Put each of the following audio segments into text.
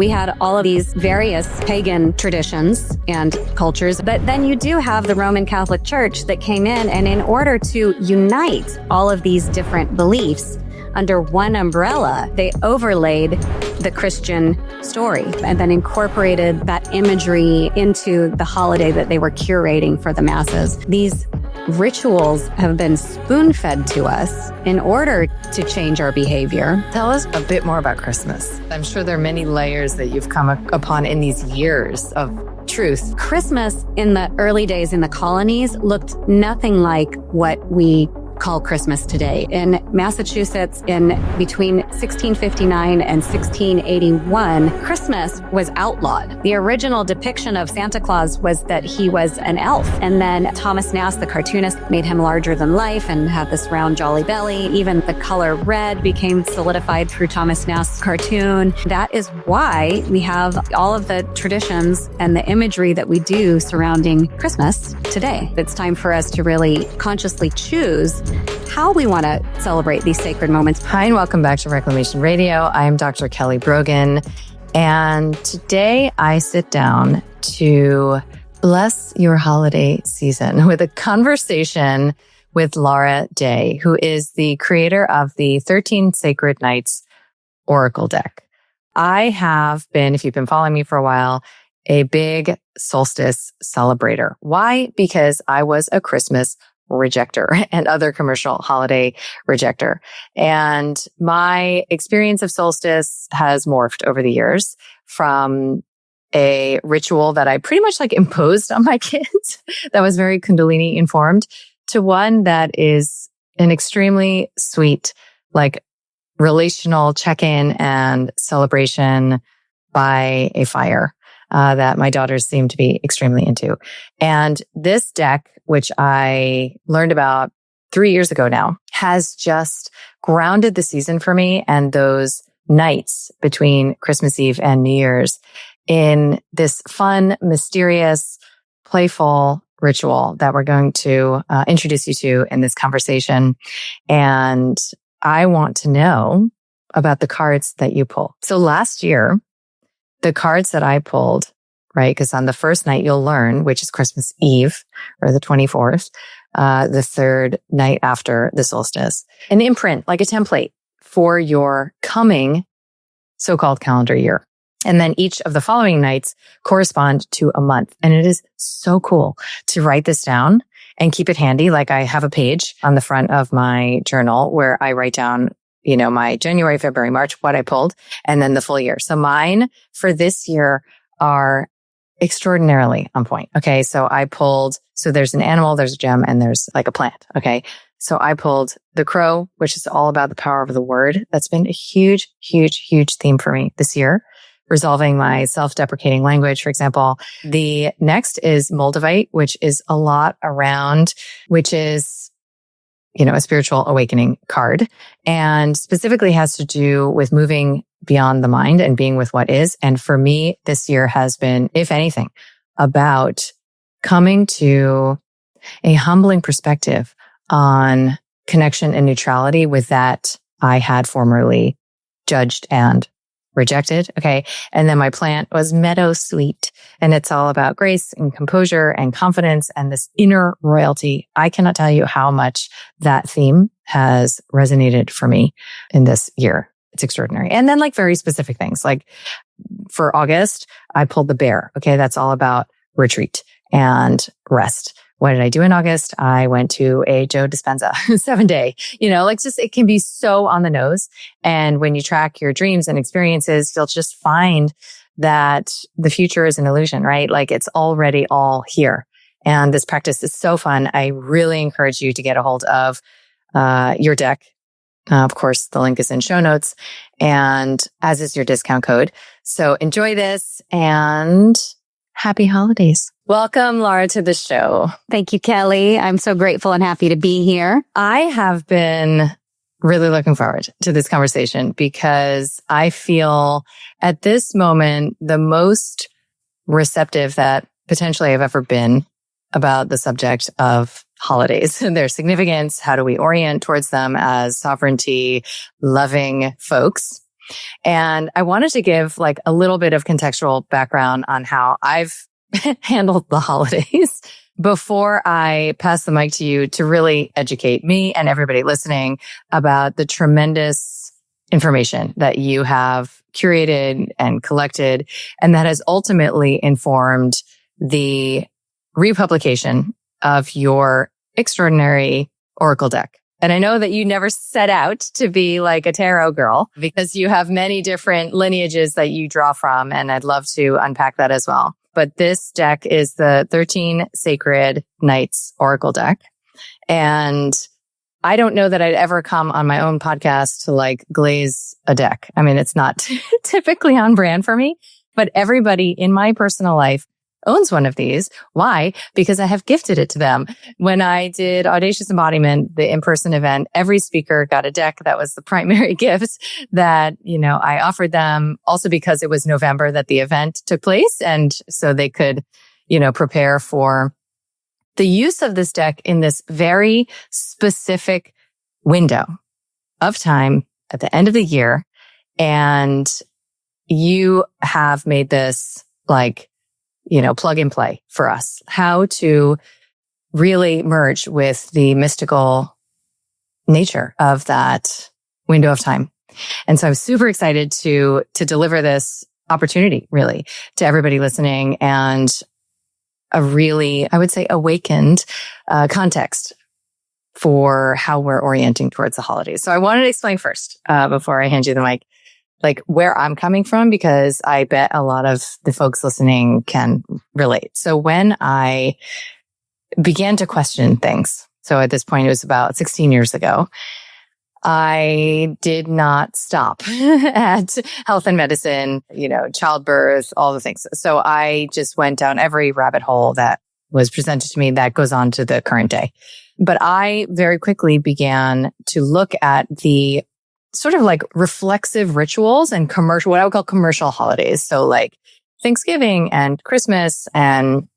We had all of these various pagan traditions and cultures, but then you do have the Roman Catholic Church that came in, and in order to unite all of these different beliefs under one umbrella, they overlaid the Christian story and then incorporated that imagery into the holiday that they were curating for the masses. These rituals have been spoon-fed to us in order to change our behavior. Tell us a bit more about Christmas. I'm sure there are many layers that you've come upon in these years of truth. Christmas in the early days in the colonies looked nothing like what we call Christmas today. In Massachusetts, in between 1659 and 1681, Christmas was outlawed. The original depiction of Santa Claus was that he was an elf. And then Thomas Nast, the cartoonist, made him larger than life and had this round jolly belly. Even the color red became solidified through Thomas Nast's cartoon. That is why we have all of the traditions and the imagery that we do surrounding Christmas today. It's time for us to really consciously choose how we want to celebrate these sacred moments. Hi, and welcome back to Reclamation Radio. I am Dr. Kelly Brogan, and today I sit down to bless your holiday season with a conversation with Lara J, who is the creator of the 13 Sacred Nights Oracle deck. I have been, if you've been following me for a while, a big solstice celebrator. Why? Because I was a Christmas rejecter and other commercial holiday rejecter. And my experience of solstice has morphed over the years from a ritual that I pretty much imposed on my kids that was very Kundalini informed to one that is an extremely sweet, relational check-in and celebration by a fire that my daughters seem to be extremely into. And this deck, which I learned about 3 years ago now, has just grounded the season for me and those nights between Christmas Eve and New Year's in this fun, mysterious, playful ritual that we're going to introduce you to in this conversation. And I want to know about the cards that you pull. So last year, the cards that I pulled, right? Because on the first night you'll learn, which is Christmas Eve or the 24th, the third night after the solstice, an imprint, like a template for your coming so-called calendar year. And then each of the following nights correspond to a month. And it is so cool to write this down and keep it handy. I have a page on the front of my journal where I write down my January, February, March, what I pulled, and then the full year. So mine for this year are extraordinarily on point. Okay. So I pulled, there's an animal, there's a gem, and there's a plant. Okay. So I pulled the crow, which is all about the power of the word. That's been a huge, huge, huge theme for me this year. Resolving my self-deprecating language, for example. The next is Moldavite, which is a lot around, which is a spiritual awakening card, and specifically has to do with moving beyond the mind and being with what is. And for me, this year has been, if anything, about coming to a humbling perspective on connection and neutrality with that I had formerly judged and rejected. Okay. And then my plant was Meadow Sweet, and it's all about grace and composure and confidence and this inner royalty. I cannot tell you how much that theme has resonated for me in this year. It's extraordinary. And then very specific things, for August, I pulled the bear. Okay. That's all about retreat and rest. What did I do in August? I went to a Joe Dispenza 7-day, it can be so on the nose. And when you track your dreams and experiences, you'll just find that the future is an illusion, right? It's already all here. And this practice is so fun. I really encourage you to get a hold of your deck. Of course, the link is in show notes, and as is your discount code. So enjoy this and happy holidays. Welcome, Lara, to the show. Thank you, Kelly. I'm so grateful and happy to be here. I have been really looking forward to this conversation because I feel at this moment the most receptive that potentially I've ever been about the subject of holidays and their significance. How do we orient towards them as sovereignty loving folks? And I wanted to give like a little bit of contextual background on how I've handled the holidays before I pass the mic to you to really educate me and everybody listening about the tremendous information that you have curated and collected, and that has ultimately informed the republication of your extraordinary Oracle deck. And I know that you never set out to be like a tarot girl because you have many different lineages that you draw from, and I'd love to unpack that as well. But this deck is the 13 Sacred Knights Oracle deck. And I don't know that I'd ever come on my own podcast to like glaze a deck. I mean, it's not typically on brand for me, but everybody in my personal life owns one of these. Why? Because I have gifted it to them. When I did Audacious Embodiment, the in-person event, every speaker got a deck. That was the primary gift that, I offered them, also because it was November that the event took place. And so they could, prepare for the use of this deck in this very specific window of time at the end of the year. And you have made this like, plug and play for us, how to really merge with the mystical nature of that window of time. And so I'm super excited to deliver this opportunity really to everybody listening, and a really, I would say, awakened context for how we're orienting towards the holidays. So I wanted to explain first, before I hand you the mic, like where I'm coming from, because I bet a lot of the folks listening can relate. So when I began to question things, so at this point, it was about 16 years ago, I did not stop at health and medicine, childbirth, all the things. So I just went down every rabbit hole that was presented to me that goes on to the current day. But I very quickly began to look at the sort of like reflexive rituals and what I would call commercial holidays. So like Thanksgiving and Christmas, and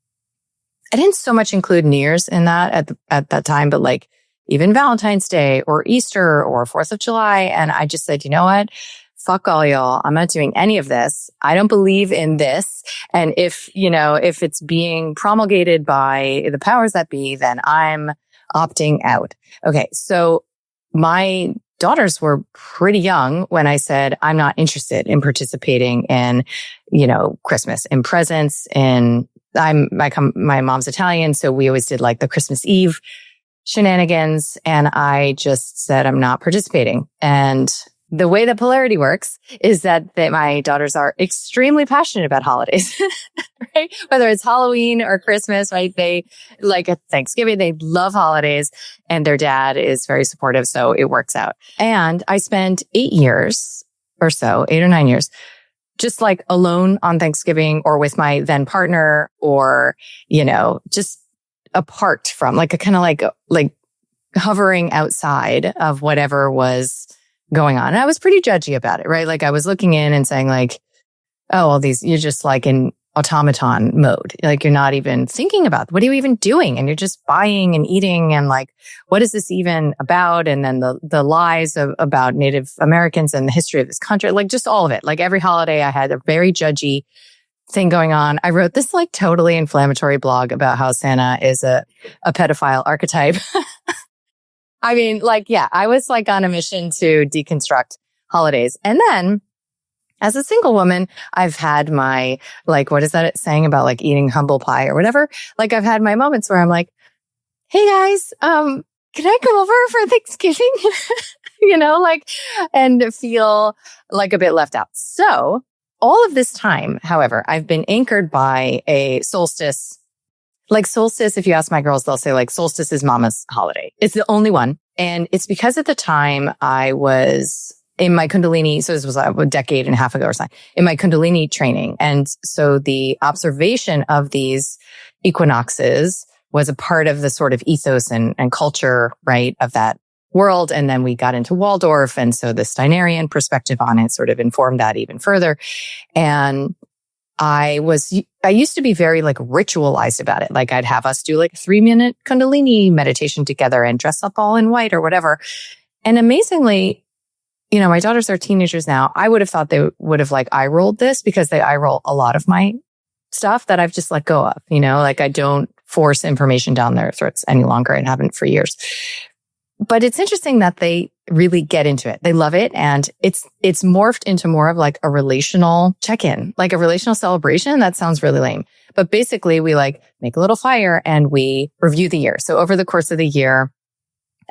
I didn't so much include New Year's in that at that time, but like even Valentine's Day or Easter or 4th of July. And I just said, you know what? Fuck all y'all. I'm not doing any of this. I don't believe in this. And if it's being promulgated by the powers that be, then I'm opting out. Okay. So my daughters were pretty young when I said, I'm not interested in participating in, Christmas, in presents. And my mom's Italian. So we always did like the Christmas Eve shenanigans. And I just said, I'm not participating. And the way that polarity works is that my daughters are extremely passionate about holidays, right? Whether it's Halloween or Christmas, right? They like Thanksgiving, they love holidays, and their dad is very supportive. So it works out. And I spent 8 or 9 years, just like alone on Thanksgiving or with my then partner, or, just apart from like a kind of like hovering outside of whatever was going on. And I was pretty judgy about it, right? Like I was looking in and saying like, oh, all these, you're just like in automaton mode. Like you're not even thinking about what are you even doing? And you're just buying and eating. And like, what is this even about? And then the lies about Native Americans and the history of this country, like just all of it. Like every holiday I had a very judgy thing going on. I wrote this like totally inflammatory blog about how Santa is a pedophile archetype. I mean, like, yeah, I was like on a mission to deconstruct holidays. And then as a single woman, I've had my, like, what is that saying about like eating humble pie or whatever? Like I've had my moments where I'm like, hey guys, can I come over for Thanksgiving? And feel like a bit left out. So all of this time, however, I've been anchored by a solstice. Like solstice, if you ask my girls, they'll say like solstice is mama's holiday. It's the only one. And it's because at the time I was in my Kundalini. So this was a decade and a half ago or something, in my Kundalini training. And so the observation of these equinoxes was a part of the sort of ethos and culture, right, of that world. And then we got into Waldorf. And so the Steinerian perspective on it sort of informed that even further. And I used to be very like ritualized about it. Like I'd have us do like a 3-minute Kundalini meditation together and dress up all in white or whatever. And amazingly, my daughters are teenagers now. I would have thought they would have like eye rolled this because they eye roll a lot of my stuff that I've just let go of, like I don't force information down their throats any longer and haven't for years. But it's interesting that they really get into it. They love it. And it's morphed into more of like a relational check-in, like a relational celebration. That sounds really lame. But basically we like make a little fire and we review the year. So over the course of the year,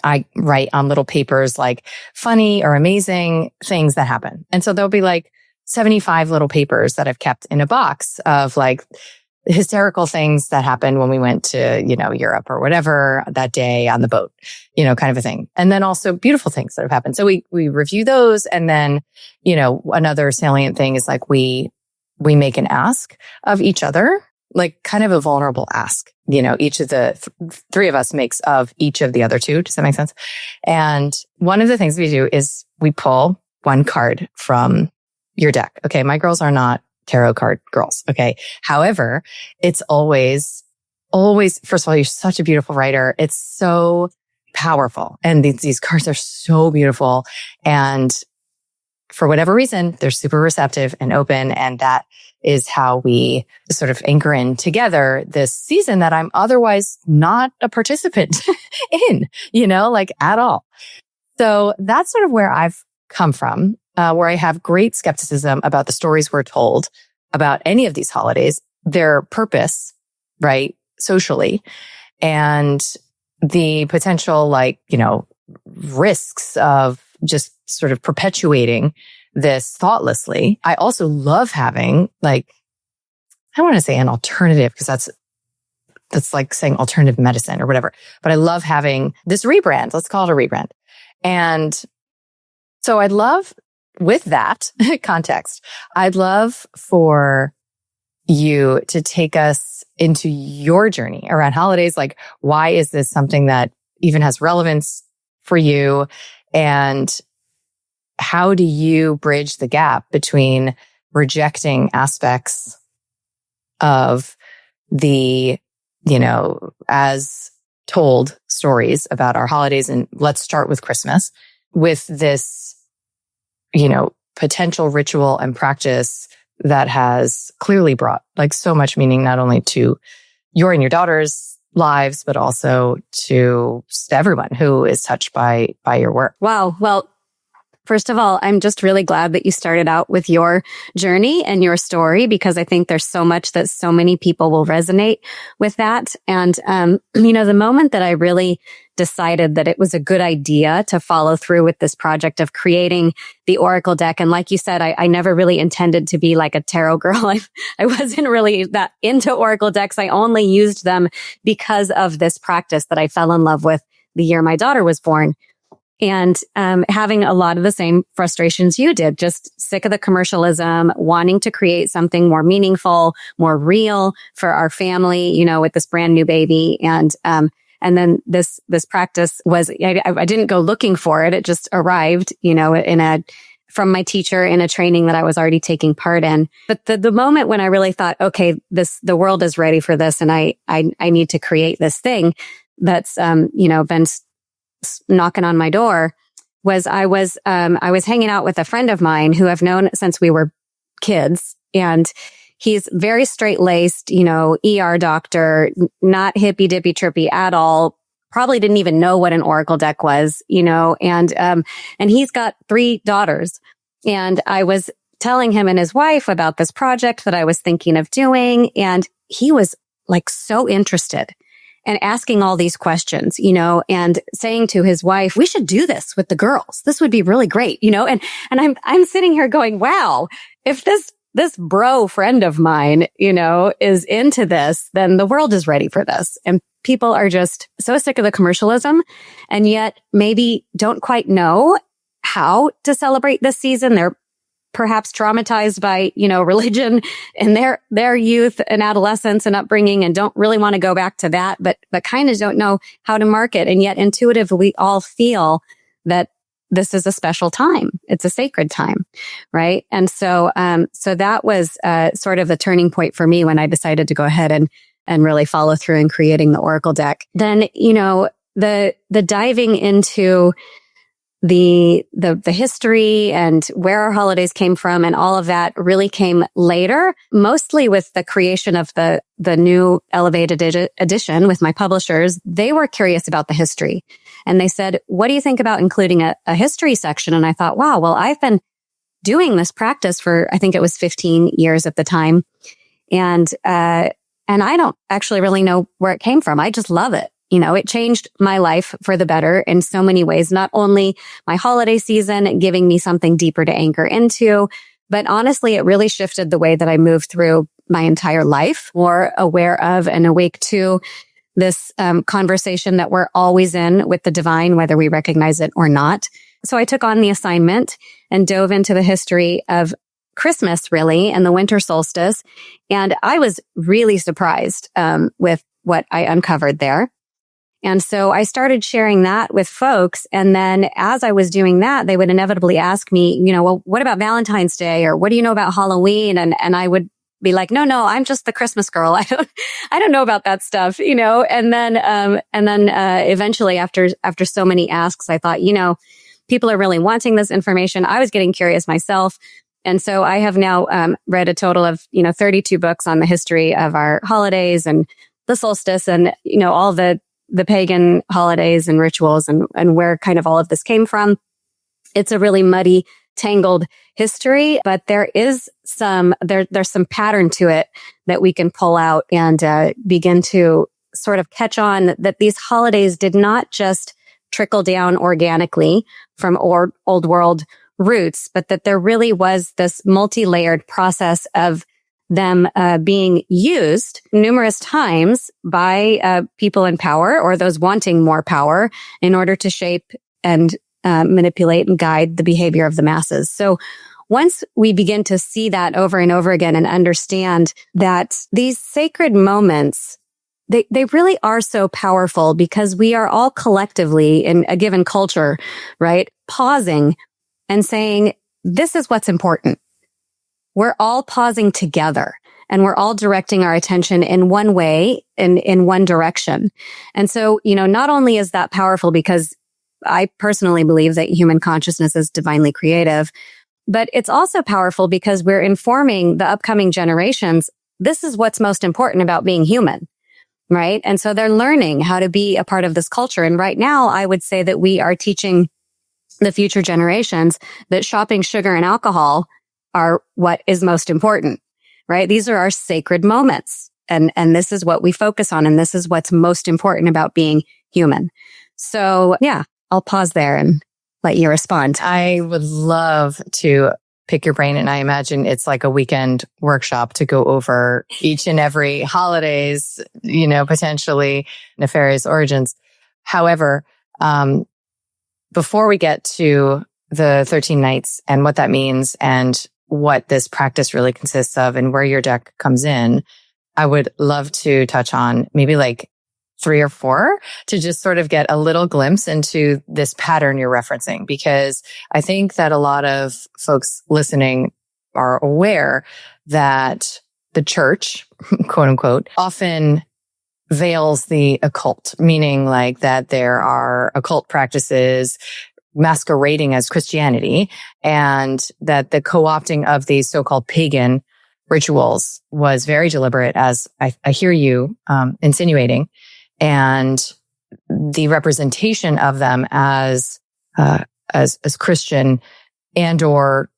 I write on little papers like funny or amazing things that happen. And so there'll be like 75 little papers that I've kept in a box of like hysterical things that happened when we went to, Europe or whatever that day on the boat, kind of a thing. And then also beautiful things that have happened. So we review those. And then, another salient thing is like we make an ask of each other, like kind of a vulnerable ask. Each of the three of us makes of each of the other two. Does that make sense? And one of the things we do is we pull one card from your deck. Okay. My girls are not tarot card girls. Okay. However, it's always, first of all, you're such a beautiful writer. It's so powerful. And these cards are so beautiful. And for whatever reason, they're super receptive and open. And that is how we sort of anchor in together this season that I'm otherwise not a participant in, like at all. So that's sort of where I've come from, where I have great skepticism about the stories we're told about any of these holidays, their purpose, right, socially, and the potential, risks of just sort of perpetuating this thoughtlessly. I also love having I want to say an alternative because that's like saying alternative medicine or whatever. But I love having this rebrand. Let's call it a rebrand. And so I'd love, with that context, I'd love for you to take us into your journey around holidays. Like, why is this something that even has relevance for you? And how do you bridge the gap between rejecting aspects of the, as told stories about our holidays? And let's start with Christmas with this, potential ritual and practice that has clearly brought like so much meaning, not only to your and your daughter's lives, but also to everyone who is touched by your work. Wow. Well, first of all, I'm just really glad that you started out with your journey and your story, because I think there's so much that so many people will resonate with that. And, the moment that I really decided that it was a good idea to follow through with this project of creating the Oracle deck. And like you said, I never really intended to be like a tarot girl. I wasn't really that into Oracle decks. I only used them because of this practice that I fell in love with the year my daughter was born. And having a lot of the same frustrations you did, just sick of the commercialism, wanting to create something more meaningful, more real for our family, with this brand new baby. And then this practice was, I didn't go looking for it. It just arrived, from my teacher in a training that I was already taking part in. But the moment when I really thought, okay, the world is ready for this, and I need to create this thing that's, been knocking on my door, was I was hanging out with a friend of mine who I've known since we were kids, and he's very straight-laced, ER doctor, not hippy dippy trippy at all. Probably didn't even know what an Oracle deck was, and he's got 3 daughters. And I was telling him and his wife about this project that I was thinking of doing, and he was like so interested and asking all these questions, and saying to his wife, we should do this with the girls. This would be really great, and I'm sitting here going, wow, if this bro friend of mine, is into this, then the world is ready for this. And people are just so sick of the commercialism, and yet maybe don't quite know how to celebrate this season. They're perhaps traumatized by, religion in their youth and adolescence and upbringing, and don't really want to go back to that, but kind of don't know how to market. And yet intuitively, we all feel that this is a special time. It's a sacred time, right? And so that was sort of the turning point for me when I decided to go ahead and really follow through in creating the Oracle deck. Then, the diving into the history and where our holidays came from and all of that really came later, mostly with the creation of the new elevated edition with my publishers. They were curious about the history and they said, what do you think about including a history section? And I thought, wow, well, I've been doing this practice for, I think it was 15 years at the time. And I don't actually really know where it came from. I just love it. It changed my life for the better in so many ways, not only my holiday season, giving me something deeper to anchor into, but honestly, it really shifted the way that I moved through my entire life, more aware of and awake to this conversation that we're always in with the divine, whether we recognize it or not. So I took on the assignment and dove into the history of Christmas, really, and the winter solstice. And I was really surprised with what I uncovered there. And so I started sharing that with folks. And then as I was doing that, they would inevitably ask me, well, what about Valentine's Day? Or what do you know about Halloween? And I would be like, no, I'm just the Christmas girl. I don't know about that stuff, And then eventually after so many asks, I thought, people are really wanting this information. I was getting curious myself. And so I have now read a total of, 32 books on the history of our holidays and the solstice and, all the pagan holidays and rituals and where kind of all of this came from. It's a really muddy, tangled history, but there is there's some pattern to it that we can pull out and begin to sort of catch on that these holidays did not just trickle down organically from old world roots, but that there really was this multi-layered process of them being used numerous times by people in power or those wanting more power in order to shape and manipulate and guide the behavior of the masses. So once we begin to see that over and over again and understand that these sacred moments, they really are so powerful because we are all collectively in a given culture, right? Pausing and saying, this is what's important. We're all pausing together and we're all directing our attention in one way, in one direction. And so, not only is that powerful because I personally believe that human consciousness is divinely creative, but it's also powerful because we're informing the upcoming generations. This is what's most important about being human, right? And so they're learning how to be a part of this culture. And right now, I would say that we are teaching the future generations that shopping sugar and alcohol are what is most important, right? These are our sacred moments. And this is what we focus on. And this is what's most important about being human. So yeah, I'll pause there and let you respond. I would love to pick your brain. And I imagine it's like a weekend workshop to go over each and every holidays, potentially nefarious origins. However, before we get to the 13 nights and what that means and what this practice really consists of and where your deck comes in, I would love to touch on maybe like 3 or 4 to just sort of get a little glimpse into this pattern you're referencing, because I think that a lot of folks listening are aware that the church, quote unquote, often veils the occult, meaning like that there are occult practices masquerading as Christianity, and that the co-opting of these so-called pagan rituals was very deliberate, as I hear you insinuating, and the representation of them as Christian and or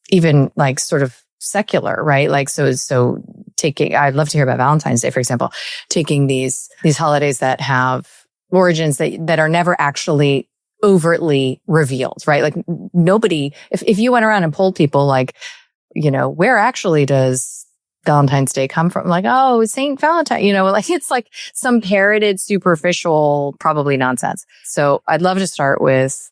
even like sort of secular, right? Like so taking, I'd love to hear about Valentine's Day, for example, taking these holidays that have origins that are never actually overtly revealed, right? Like nobody, if you went around and polled people like, where actually does Valentine's Day come from? Like, oh, Saint Valentine, like it's like some parroted, superficial, probably nonsense. So I'd love to start with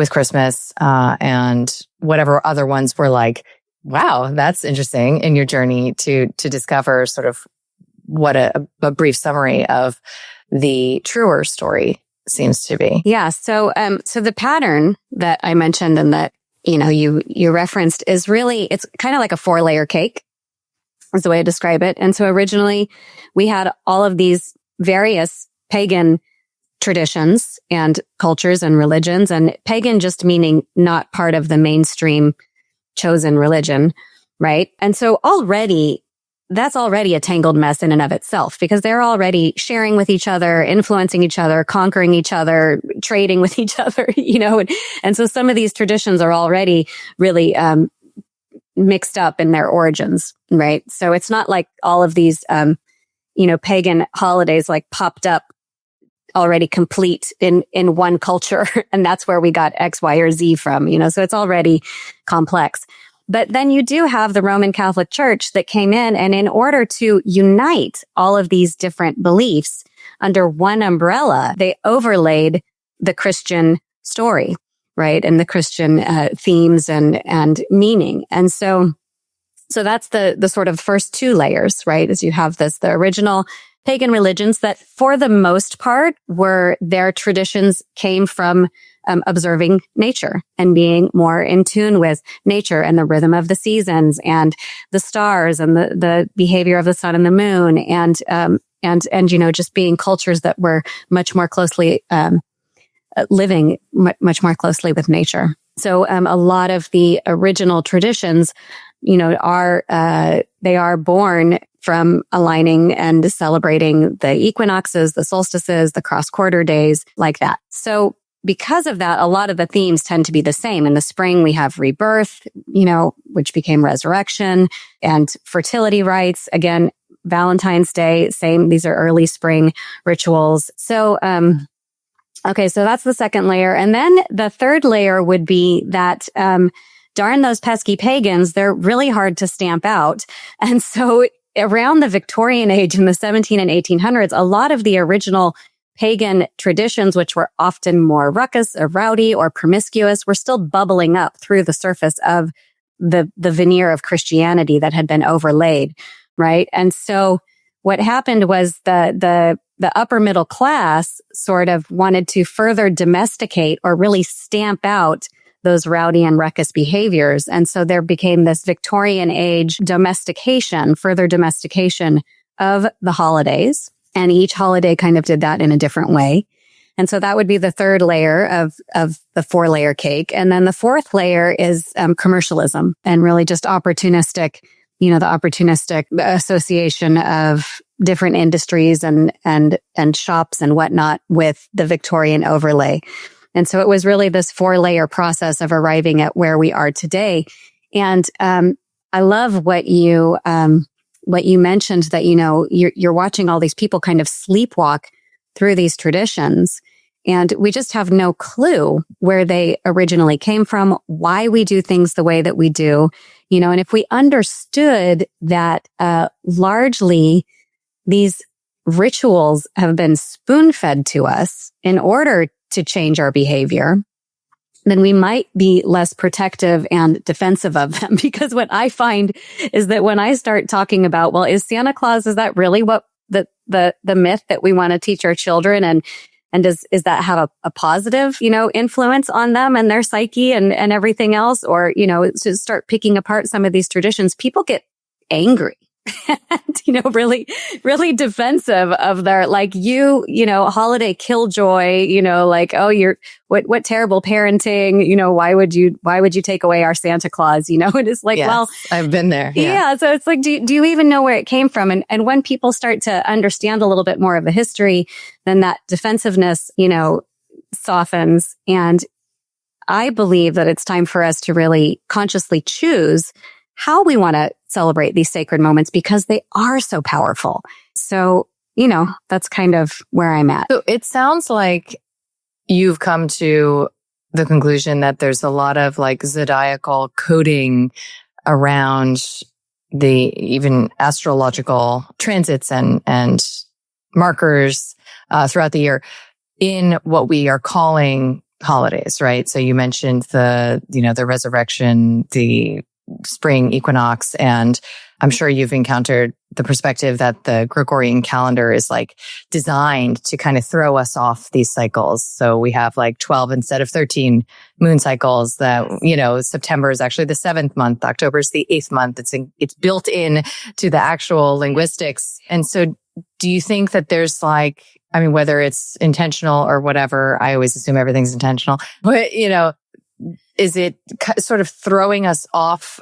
Christmas, and whatever other ones were like, wow, that's interesting in your journey to discover sort of what a brief summary of the truer story seems to be. Yeah. So the pattern that I mentioned and that, you referenced is really, it's kind of like a 4-layer cake is the way I describe it. And so originally we had all of these various pagan traditions and cultures and religions, and pagan just meaning not part of the mainstream chosen religion, right? And so that's already a tangled mess in and of itself, because they're already sharing with each other, influencing each other, conquering each other, trading with each other, and so some of these traditions are already really mixed up in their origins, right? So it's not like all of these, pagan holidays like popped up already complete in one culture. And that's where we got X, Y, or Z from, so it's already complex. But then you do have the Roman Catholic Church that came in, and in order to unite all of these different beliefs under one umbrella, they overlaid the Christian story, right? And the Christian themes and meaning. And so that's the sort of first two layers, right? As you have the original pagan religions that for the most part their traditions came from observing nature and being more in tune with nature and the rhythm of the seasons and the stars and the behavior of the sun and the moon and just being cultures that were much more closely living much more closely with nature. So a lot of the original traditions, they are born from aligning and celebrating the equinoxes, the solstices, the cross-quarter days, like that. So because of that, a lot of the themes tend to be the same. In the spring, we have rebirth, which became resurrection, and fertility rites. Again, Valentine's Day, same. These are early spring rituals. So, okay, so that's the second layer. And then the third layer would be that, darn those pesky pagans, they're really hard to stamp out. And so around the Victorian age in the 17 and 1800s, a lot of the original pagan traditions, which were often more ruckus or rowdy or promiscuous, were still bubbling up through the surface of the veneer of Christianity that had been overlaid, right? And so what happened was the upper middle class sort of wanted to further domesticate or really stamp out those rowdy and ruckus behaviors. And so there became this Victorian age further domestication of the holidays. And each holiday kind of did that in a different way. And so that would be the third layer of the 4-layer cake. And then the fourth layer is commercialism and really just opportunistic, the opportunistic association of different industries and shops and whatnot with the Victorian overlay. And so it was really this 4-layer process of arriving at where we are today. And I love what you mentioned, that, you're watching all these people kind of sleepwalk through these traditions. And we just have no clue where they originally came from, why we do things the way that we do, and if we understood that, largely these rituals have been spoon-fed to us in order to change our behavior, then we might be less protective and defensive of them. Because what I find is that when I start talking about, well, is Santa Claus, is that really what the myth that we want to teach our children? And is that have a positive, influence on them and their psyche and everything else? Or, to start picking apart some of these traditions, people get angry. And, really, really defensive of their, holiday killjoy, oh, what terrible parenting, why would you take away our Santa Claus, and it's like, yes, well, I've been there. Yeah. So it's like, do you even know where it came from? And when people start to understand a little bit more of the history, then that defensiveness, softens. And I believe that it's time for us to really consciously choose how we want to celebrate these sacred moments, because they are so powerful. So, that's kind of where I'm at. So it sounds like you've come to the conclusion that there's a lot of zodiacal coding around the even astrological transits and markers throughout the year in what we are calling holidays, right? So you mentioned the resurrection, the spring equinox, and I'm sure you've encountered the perspective that the Gregorian calendar is designed to kind of throw us off these cycles. So we have 12 instead of 13 moon cycles that, September is actually the 7th month. October is the 8th month. It's built in to the actual linguistics. And so do you think that there's whether it's intentional or whatever, I always assume everything's intentional, but, is it sort of throwing us off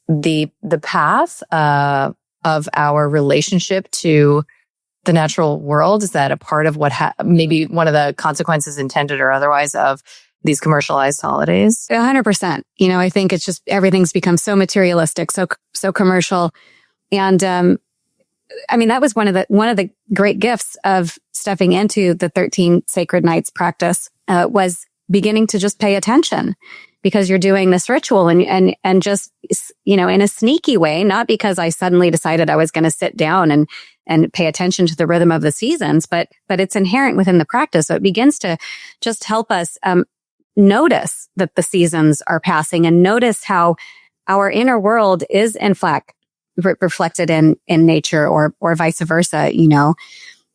the path of our relationship to the natural world? Is that a part of what maybe one of the consequences, intended or otherwise, of these commercialized holidays? 100%. I think it's just everything's become so materialistic, so commercial. And that was one of the great gifts of stepping into the 13 Sacred Nights practice, was beginning to just pay attention, because you're doing this ritual and just, in a sneaky way, not because I suddenly decided I was going to sit down and pay attention to the rhythm of the seasons, but it's inherent within the practice. So it begins to just help us notice that the seasons are passing, and notice how our inner world is in fact reflected in nature, or vice versa,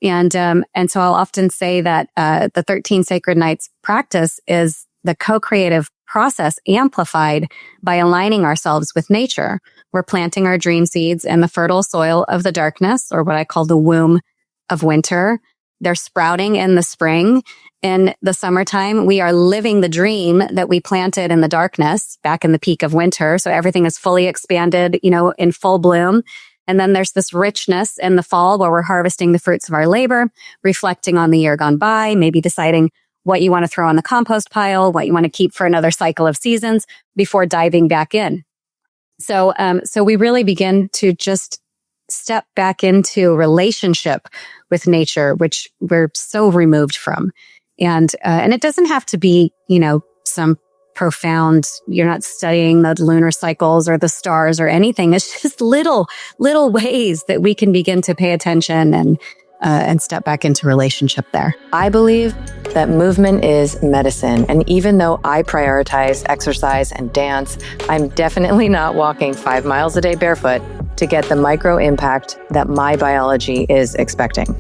And so I'll often say that the 13 Sacred Nights practice is the co-creative process amplified by aligning ourselves with nature. We're planting our dream seeds in the fertile soil of the darkness, or what I call the womb of winter. They're sprouting in the spring. In the summertime, we are living the dream that we planted in the darkness back in the peak of winter. So everything is fully expanded, in full bloom. And then there's this richness in the fall where we're harvesting the fruits of our labor, reflecting on the year gone by, maybe deciding what you want to throw on the compost pile, what you want to keep for another cycle of seasons before diving back in. So we really begin to just step back into relationship with nature, which we're so removed from. And it doesn't have to be, some profound, you're not studying the lunar cycles or the stars or anything. It's just little ways that we can begin to pay attention and step back into relationship there. I believe that movement is medicine. And even though I prioritize exercise and dance, I'm definitely not walking 5 miles a day barefoot to get the micro impact that my biology is expecting.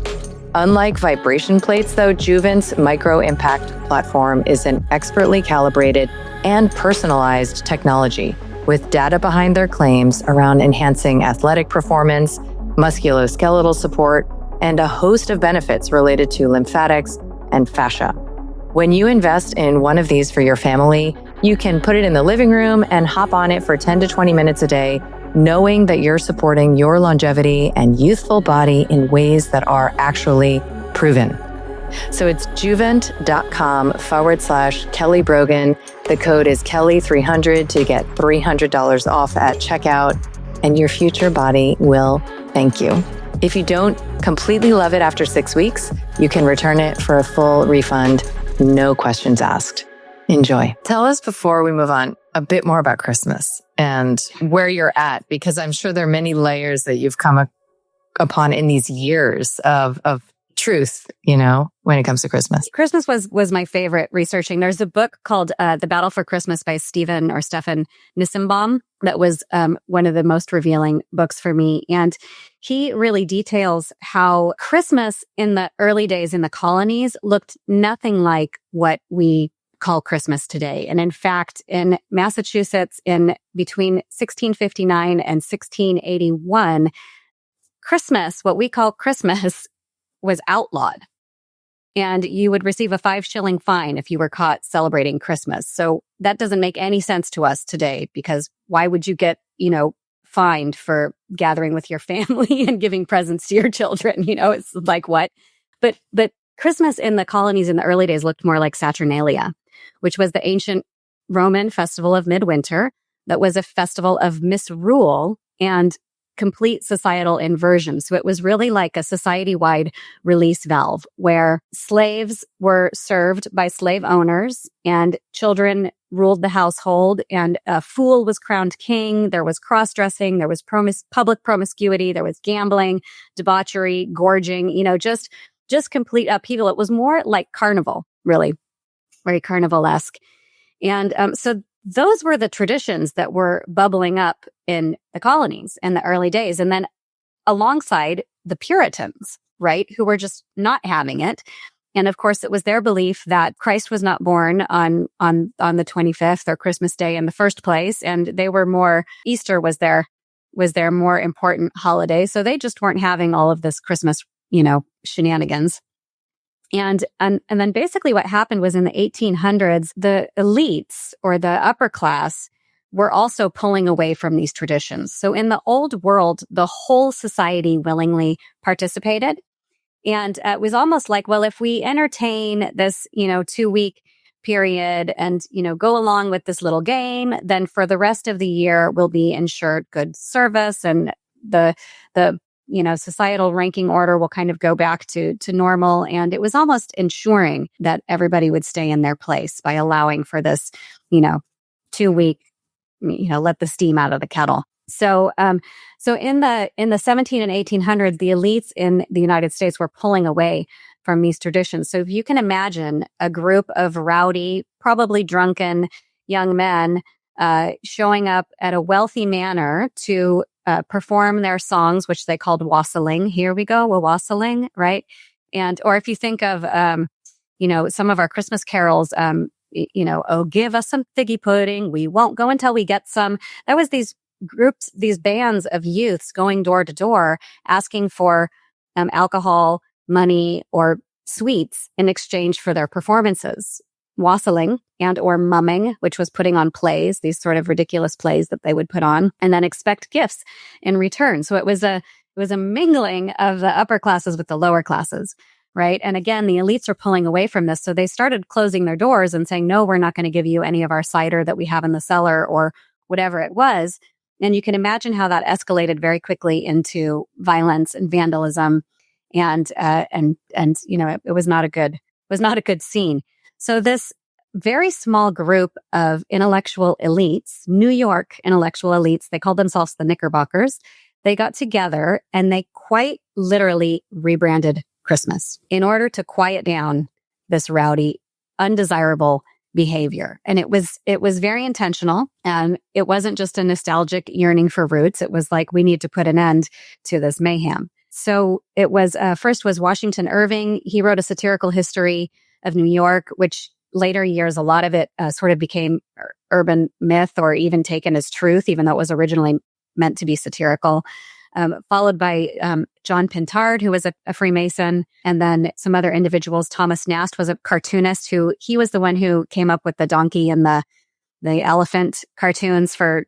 Unlike vibration plates, though, Juvent's micro impact platform is an expertly calibrated and personalized technology with data behind their claims around enhancing athletic performance, musculoskeletal support, and a host of benefits related to lymphatics and fascia. When you invest in one of these for your family, you can put it in the living room and hop on it for 10 to 20 minutes a day, knowing that you're supporting your longevity and youthful body in ways that are actually proven. So it's juvent.com/Kelly Brogan. The code is Kelly300 to get $300 off at checkout, and your future body will thank you. If you don't completely love it after 6 weeks, you can return it for a full refund, no questions asked. Enjoy. Tell us, before we move on, a bit more about Christmas and where you're at, because I'm sure there are many layers that you've come upon in these years of truth, when it comes to Christmas. Christmas was my favorite researching. There's a book called The Battle for Christmas by Stefan Nissenbaum that was one of the most revealing books for me. And he really details how Christmas in the early days in the colonies looked nothing like what we call Christmas today. And in fact, in Massachusetts, in between 1659 and 1681, Christmas, what we call Christmas, was outlawed. And you would receive a 5-shilling fine if you were caught celebrating Christmas. So that doesn't make any sense to us today, because why would you get, fined for gathering with your family and giving presents to your children? It's like, what? But Christmas in the colonies in the early days looked more like Saturnalia, which was the ancient Roman festival of midwinter that was a festival of misrule and complete societal inversion. So it was really like a society-wide release valve where slaves were served by slave owners and children ruled the household, and a fool was crowned king. There was cross-dressing, there was public promiscuity, there was gambling, debauchery, gorging, just complete upheaval. It was more like carnival, really, very carnivalesque. And so those were the traditions that were bubbling up in the colonies in the early days. And then alongside the Puritans, right, who were just not having it. And of course, it was their belief that Christ was not born on the 25th or Christmas Day in the first place. And they were more, Easter was their was their more important holiday. So they just weren't having all of this Christmas, shenanigans. And then basically what happened was in the 1800s, the elites or the upper class were also pulling away from these traditions. So in the old world, the whole society willingly participated. And it was almost like, well, if we entertain this, 2-week period and, go along with this little game, then for the rest of the year, we'll be ensured good service, and the societal ranking order will kind of go back to normal. And it was almost ensuring that everybody would stay in their place by allowing for this, 2-week, let the steam out of the kettle. So in the 17 and 1800s, the elites in the United States were pulling away from these traditions. So if you can imagine a group of rowdy, probably drunken young men showing up at a wealthy manor to perform their songs, which they called wassailing. Here we go, we're wassailing, right? Or if you think of, some of our Christmas carols, oh, give us some figgy pudding. We won't go until we get some. That was these groups, these bands of youths going door to door, asking for alcohol, money, or sweets in exchange for their performances. Wassailing and or mumming, which was putting on plays, these sort of ridiculous plays that they would put on, and then expect gifts in return. So it was a mingling of the upper classes with the lower classes, right? And again, the elites are pulling away from this. So they started closing their doors and saying, no, we're not going to give you any of our cider that we have in the cellar or whatever it was. And you can imagine how that escalated very quickly into violence and vandalism. And it was not a good scene. So this very small group of intellectual elites, New York intellectual elites, they called themselves the Knickerbockers. They got together and they quite literally rebranded Christmas in order to quiet down this rowdy, undesirable behavior. And it was very intentional. And it wasn't just a nostalgic yearning for roots. It was like, we need to put an end to this mayhem. So it was, first was Washington Irving. He wrote a satirical history of New York, which later years, a lot of it sort of became urban myth or even taken as truth, even though it was originally meant to be satirical. Followed by John Pintard, who was a Freemason, and then some other individuals. Thomas Nast was a cartoonist he was the one who came up with the donkey and the elephant cartoons for,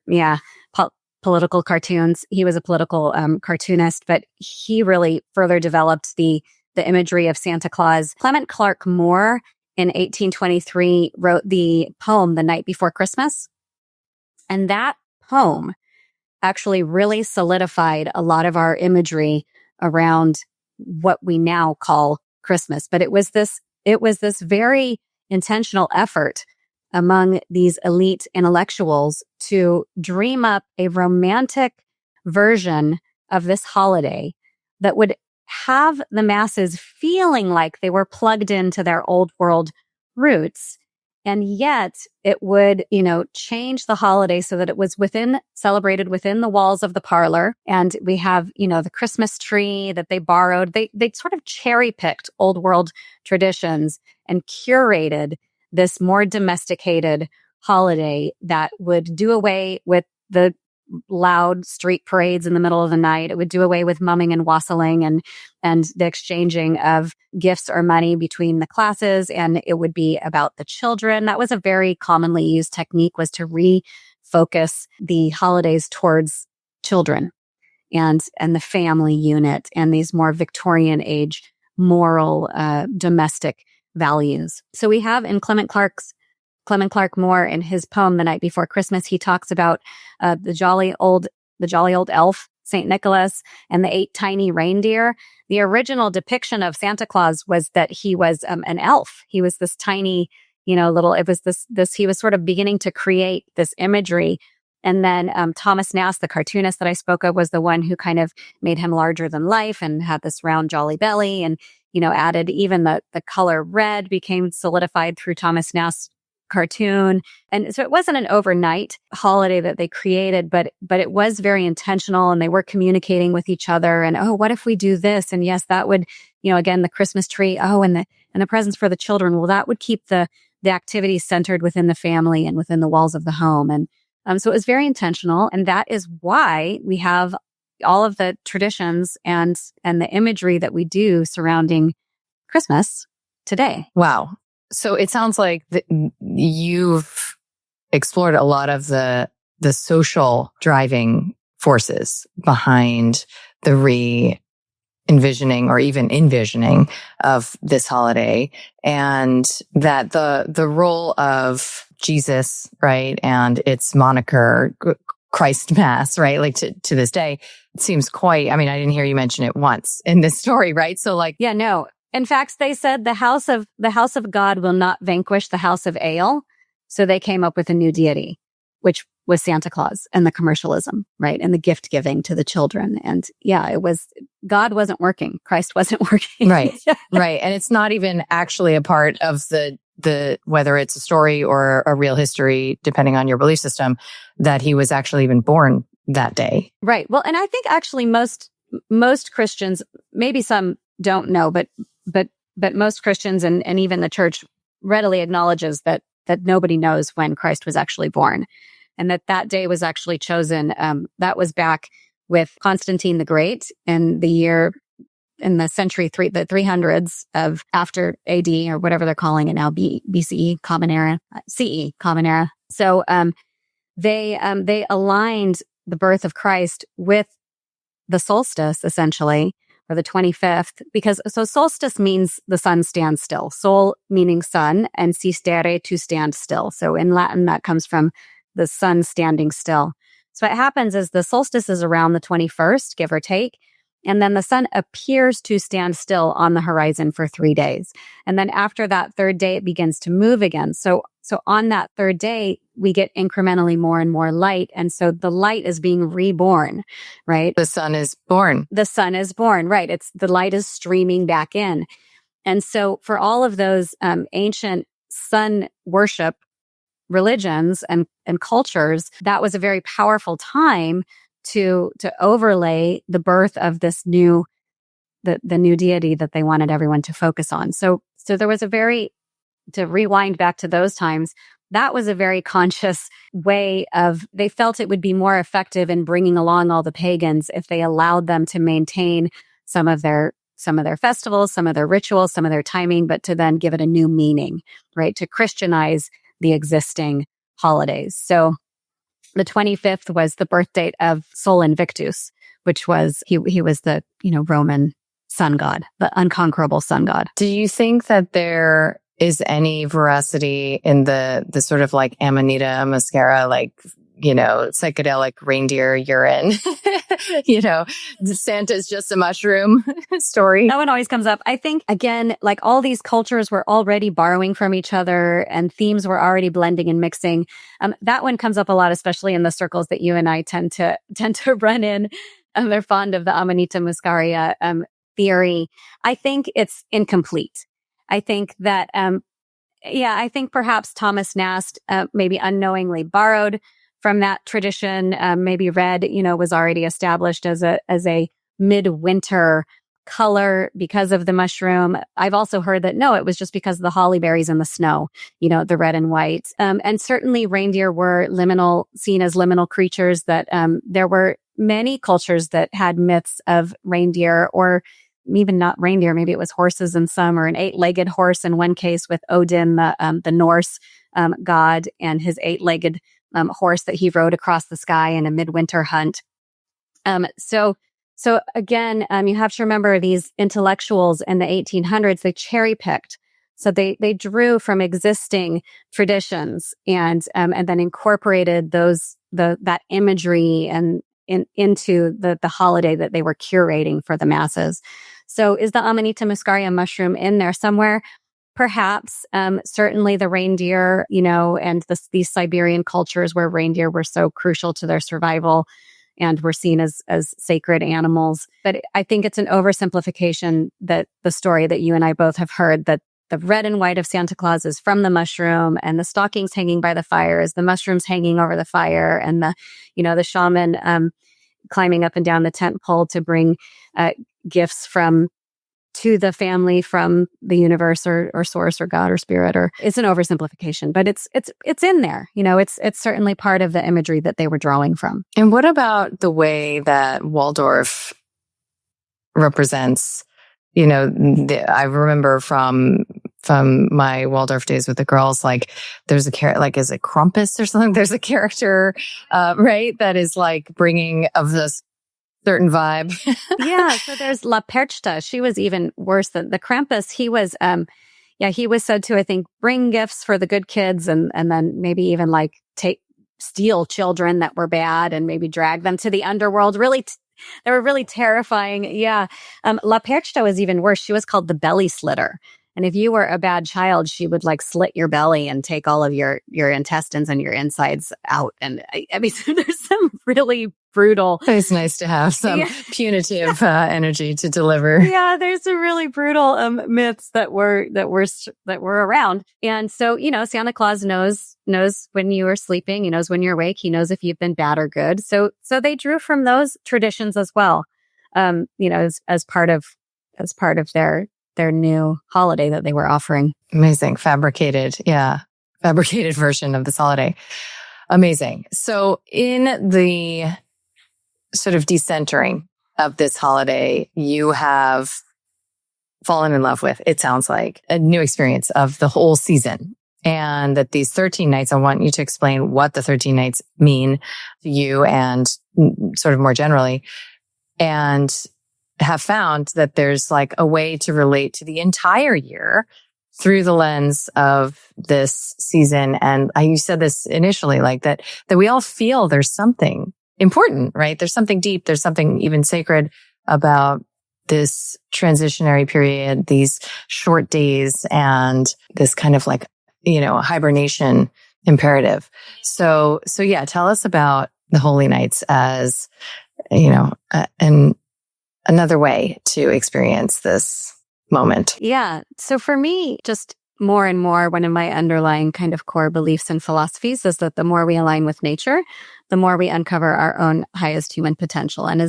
political cartoons. He was a political cartoonist, but he really further developed the imagery of Santa Claus. Clement Clarke Moore in 1823 wrote the poem The Night Before Christmas. And that poem actually really solidified a lot of our imagery around what we now call Christmas. But it was this very intentional effort among these elite intellectuals to dream up a romantic version of this holiday that would have the masses feeling like they were plugged into their old world roots. And yet it would, change the holiday so that it was celebrated within the walls of the parlor. And we have, the Christmas tree that they borrowed. They sort of cherry picked old world traditions and curated this more domesticated holiday that would do away with the loud street parades in the middle of the night. It would do away with mumming and wassailing and the exchanging of gifts or money between the classes. And it would be about the children. That was a very commonly used technique, was to refocus the holidays towards children and the family unit and these more Victorian age moral domestic values. So we have in Clement Clarke Moore, in his poem The Night Before Christmas, he talks about the jolly old elf, St. Nicholas, and the 8 tiny reindeer. The original depiction of Santa Claus was that he was an elf. He was this tiny, he was sort of beginning to create this imagery. And then Thomas Nast, the cartoonist that I spoke of, was the one who kind of made him larger than life and had this round jolly belly, and added even the color red became solidified through Thomas Nast's cartoon. And so it wasn't an overnight holiday that they created, but it was very intentional, and they were communicating with each other. And, oh, what if we do this? And yes, that would, again, the Christmas tree. Oh, and the presents for the children. Well, that would keep the activities centered within the family and within the walls of the home. And So it was very intentional. And that is why we have all of the traditions and the imagery that we do surrounding Christmas today. Wow. So it sounds like you've explored a lot of the social driving forces behind the re-envisioning or even envisioning of this holiday, and that the role of Jesus, right, and its moniker Christ Mass, right, like to this day, it seems quite, I mean, I didn't hear you mention it once in this story, right? So like, yeah, no. In fact, they said the house of God will not vanquish the house of ale. So they came up with a new deity, which was Santa Claus, and the commercialism, right? And the gift giving to the children. And yeah, God wasn't working. Christ wasn't working. Right. Right. And it's not even actually a part of the whether it's a story or a real history, depending on your belief system, that he was actually even born that day. Right. Well, and I think actually most Christians, maybe some don't know, but most Christians and even the church readily acknowledges that nobody knows when Christ was actually born, and that day was actually chosen. That was back with Constantine the Great in the century the 300s of after AD, or whatever they're calling it now, BCE, Common Era, CE, Common Era. So they aligned the birth of Christ with the solstice, essentially, or the 25th, because so solstice means the sun stands still. Sol meaning sun, and sistere, to stand still. So in Latin, that comes from the sun standing still. So what happens is the solstice is around the 21st, give or take, and then the sun appears to stand still on the horizon for 3 days. And then after that third day, it begins to move again. So on that third day, we get incrementally more and more light. And so the light is being reborn, right? The sun is born. The sun is born, right? The light is streaming back in. And so for all of those ancient sun worship religions and cultures, that was a very powerful time to overlay the birth of this the new deity that they wanted everyone to focus on. So there was to rewind back to those times, that was a very conscious way they felt it would be more effective in bringing along all the pagans if they allowed them to maintain some of their festivals, some of their rituals, some of their timing, but to then give it a new meaning, right? To Christianize the existing holidays. So the 25th was the birth date of Sol Invictus, which was, he was the, Roman sun god, the unconquerable sun god. Do you think that there is any veracity in the sort of like Amanita muscaria, like, psychedelic reindeer urine, Santa's just a mushroom story? That one always comes up. I think, again, like all these cultures were already borrowing from each other and themes were already blending and mixing. That one comes up a lot, especially in the circles that you and I tend to run in. They're fond of the Amanita muscaria theory. I think it's incomplete. I think that, I think perhaps Thomas Nast maybe unknowingly borrowed from that tradition. Maybe red, was already established as a midwinter color because of the mushroom. I've also heard that no, it was just because of the holly berries and the snow, the red and white. And certainly reindeer were seen as liminal creatures. That there were many cultures that had myths of reindeer, or even not reindeer, maybe it was horses in some, or an 8-legged horse in one case with Odin, the Norse god, and his 8-legged horse that he rode across the sky in a midwinter hunt. So again, you have to remember these intellectuals in the 1800s, they cherry picked. So they drew from existing traditions and then incorporated that imagery and into the holiday that they were curating for the masses. So is the Amanita muscaria mushroom in there somewhere? Perhaps. Certainly the reindeer, and these Siberian cultures where reindeer were so crucial to their survival and were seen as sacred animals. But I think it's an oversimplification that the story that you and I both have heard, that the red and white of Santa Claus is from the mushroom, and the stockings hanging by the fire is the mushrooms hanging over the fire, and the shaman climbing up and down the tent pole to bring gifts from to the family from the universe or source or God or spirit, or it's an oversimplification, but it's in there. It's certainly part of the imagery that they were drawing from. And what about the way that Waldorf represents, I remember from my Waldorf days with the girls, like there's a character, like is it Krampus or something? There's a character, right, that is like bringing of this certain vibe. Yeah. So there's La Perchta. She was even worse than the Krampus. He was, he was said to, I think, bring gifts for the good kids and then maybe even like steal children that were bad and maybe drag them to the underworld. Really, they were really terrifying. Yeah. La Perchta was even worse. She was called the belly slitter. And if you were a bad child, she would like slit your belly and take all of your intestines and your insides out. And I mean, so there's some really brutal. It's nice to have some punitive energy to deliver. Yeah, there's some really brutal myths that were around. And so, Santa Claus knows when you are sleeping. He knows when you're awake. He knows if you've been bad or good. So they drew from those traditions as well. As part of their new holiday that they were offering. Amazing. Fabricated version of this holiday. Amazing. So in the sort of decentering of this holiday, you have fallen in love with, it sounds like, a new experience of the whole season. And that these 13 nights, I want you to explain what the 13 nights mean to you and sort of more generally. And have found that there's like a way to relate to the entire year through the lens of this season. And you said this initially, like that we all feel there's something important, right? There's something deep. There's something even sacred about this transitionary period, these short days, and this kind of like, hibernation imperative. So yeah, tell us about the Holy Nights as, another way to experience this moment. Yeah. So for me, just more and more, one of my underlying kind of core beliefs and philosophies is that the more we align with nature, the more we uncover our own highest human potential. And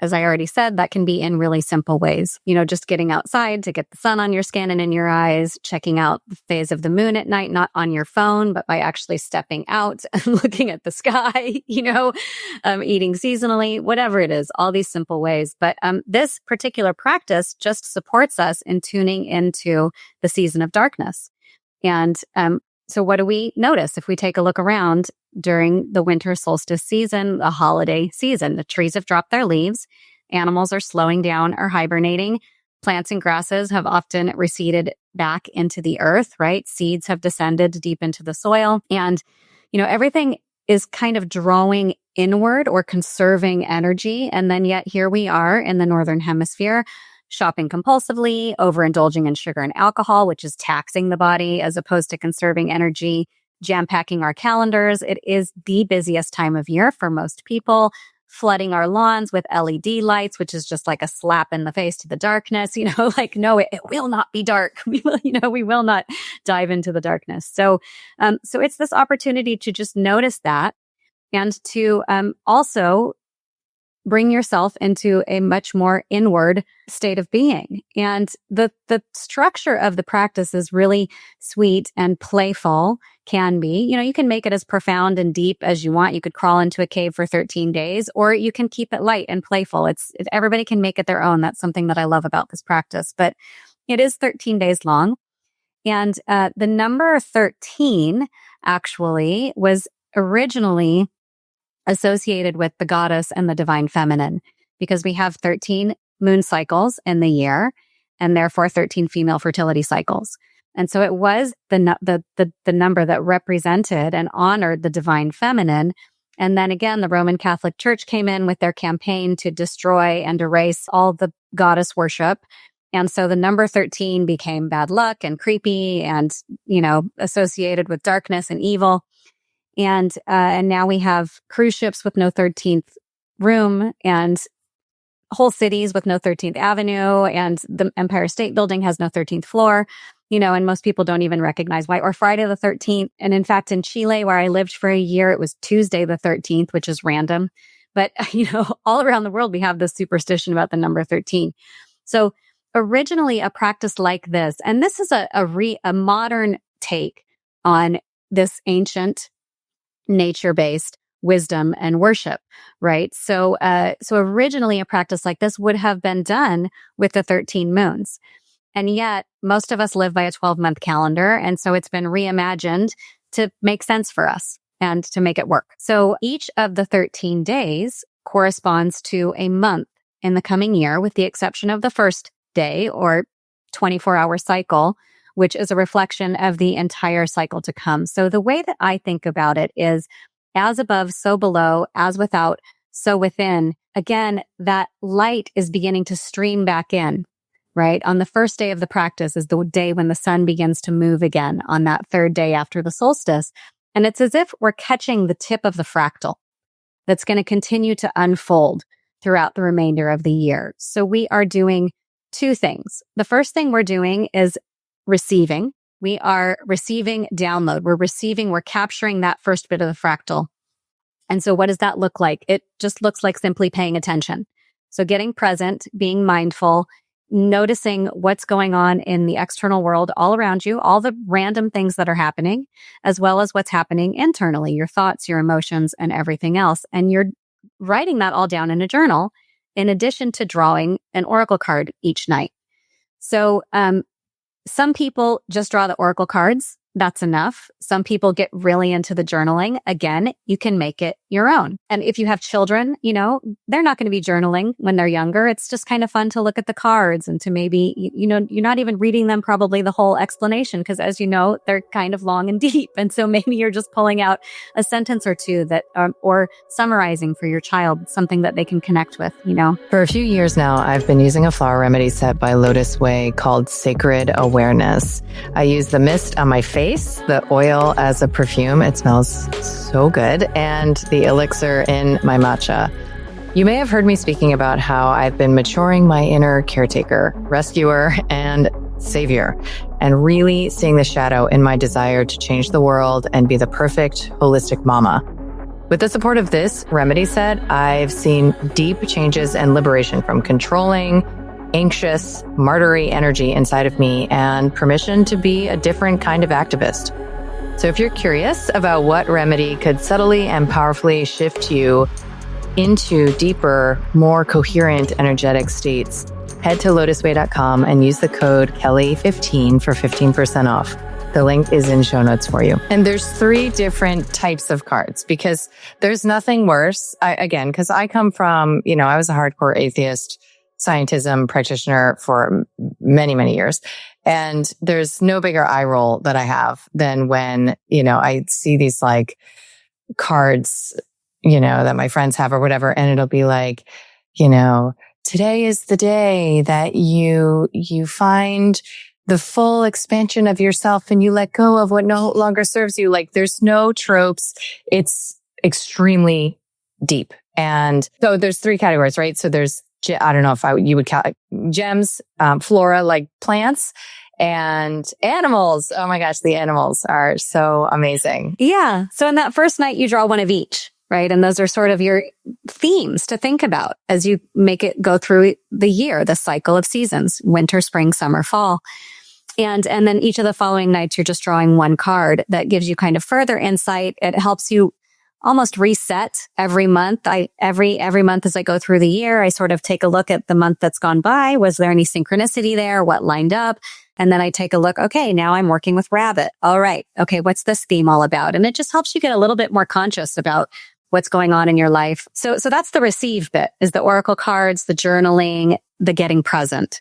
as I already said, that can be in really simple ways. Just getting outside to get the sun on your skin and in your eyes, checking out the phase of the moon at night, not on your phone, but by actually stepping out and looking at the sky, eating seasonally, whatever it is, all these simple ways. But this particular practice just supports us in tuning into the season of darkness. And so what do we notice if we take a look around during the winter solstice season, the holiday season? The trees have dropped their leaves. Animals are slowing down or hibernating. Plants and grasses have often receded back into the earth, right? Seeds have descended deep into the soil. And, everything is kind of drawing inward or conserving energy. And then yet here we are in the Northern Hemisphere, shopping compulsively, overindulging in sugar and alcohol, which is taxing the body as opposed to conserving energy, jam-packing our calendars. It is the busiest time of year for most people, flooding our lawns with LED lights, which is just like a slap in the face to the darkness, no, it will not be dark. We will not dive into the darkness. So it's this opportunity to just notice that and to also bring yourself into a much more inward state of being. And the structure of the practice is really sweet and playful, can be. You can make it as profound and deep as you want. You could crawl into a cave for 13 days, or you can keep it light and playful. Everybody can make it their own. That's something that I love about this practice. But it is 13 days long. And the number 13 actually was originally associated with the goddess and the divine feminine, because we have 13 moon cycles in the year and therefore 13 female fertility cycles. And so it was the number that represented and honored the divine feminine. And then again, the Roman Catholic Church came in with their campaign to destroy and erase all the goddess worship. And so the number 13 became bad luck and creepy and, associated with darkness and evil. And now we have cruise ships with no 13th room and whole cities with no 13th Avenue, and the Empire State Building has no 13th floor, and most people don't even recognize why. Or Friday the 13th. And in fact, in Chile, where I lived for a year, it was Tuesday the 13th, which is random. But, all around the world, we have this superstition about the number 13. So originally a practice like this, and this is a modern take on this ancient nature-based wisdom and worship, right? So originally a practice like this would have been done with the 13 moons. And yet most of us live by a 12-month calendar. And so it's been reimagined to make sense for us and to make it work. So each of the 13 days corresponds to a month in the coming year, with the exception of the first day or 24-hour cycle, which is a reflection of the entire cycle to come. So the way that I think about it is as above, so below, as without, so within. Again, that light is beginning to stream back in, right? On the first day of the practice is the day when the sun begins to move again on that third day after the solstice. And it's as if we're catching the tip of the fractal that's going to continue to unfold throughout the remainder of the year. So we are doing two things. The first thing we're doing is receiving. We are receiving download. We're capturing that first bit of the fractal. And so what does that look like? It just looks like simply paying attention. So getting present, being mindful, noticing what's going on in the external world all around you, all the random things that are happening, as well as what's happening internally, your thoughts, your emotions, and everything else. And you're writing that all down in a journal, in addition to drawing an oracle card each night. So, some people just draw the oracle cards. That's enough. Some people get really into the journaling. Again, you can make it your own. And if you have children, they're not going to be journaling when they're younger. It's just kind of fun to look at the cards and to maybe, you're not even reading them probably the whole explanation because as you know, they're kind of long and deep. And so maybe you're just pulling out a sentence or two that, or summarizing for your child, something that they can connect with, For a few years now, I've been using a flower remedy set by Lotus Way called Sacred Awareness. I use the mist on my face, the oil as a perfume. It smells so good. And the elixir in my matcha. You may have heard me speaking about how I've been maturing my inner caretaker, rescuer, and savior, and really seeing the shadow in my desire to change the world and be the perfect holistic mama. With the support of this remedy set, I've seen deep changes and liberation from controlling, anxious, martyry energy inside of me and permission to be a different kind of activist. So if you're curious about what remedy could subtly and powerfully shift you into deeper, more coherent energetic states, head to lotusway.com and use the code Kelly15 for 15% off. The link is in show notes for you. And there's 3 different types of cards because there's nothing worse. Because I come from, I was a hardcore atheist scientism practitioner for many, many years. And there's no bigger eye roll that I have than when, I see these like cards, that my friends have or whatever. And it'll be like, today is the day that you find the full expansion of yourself and you let go of what no longer serves you. Like there's no tropes. It's extremely deep. And so there's 3 categories, right? So there's, I don't know if you would count gems, flora, like plants, and animals. Oh my gosh, the animals are so amazing. Yeah. So in that first night, you draw one of each, right? And those are sort of your themes to think about as you make it go through the year, the cycle of seasons, winter, spring, summer, fall. And then each of the following nights, you're just drawing one card that gives you kind of further insight. It helps you almost reset every month. Every month as I go through the year, I sort of take a look at the month that's gone by. Was there any synchronicity there? What lined up? And then I take a look. Okay, now I'm working with rabbit. All right. Okay, what's this theme all about? And it just helps you get a little bit more conscious about what's going on in your life. So that's the receive bit, is the oracle cards, the journaling, the getting present,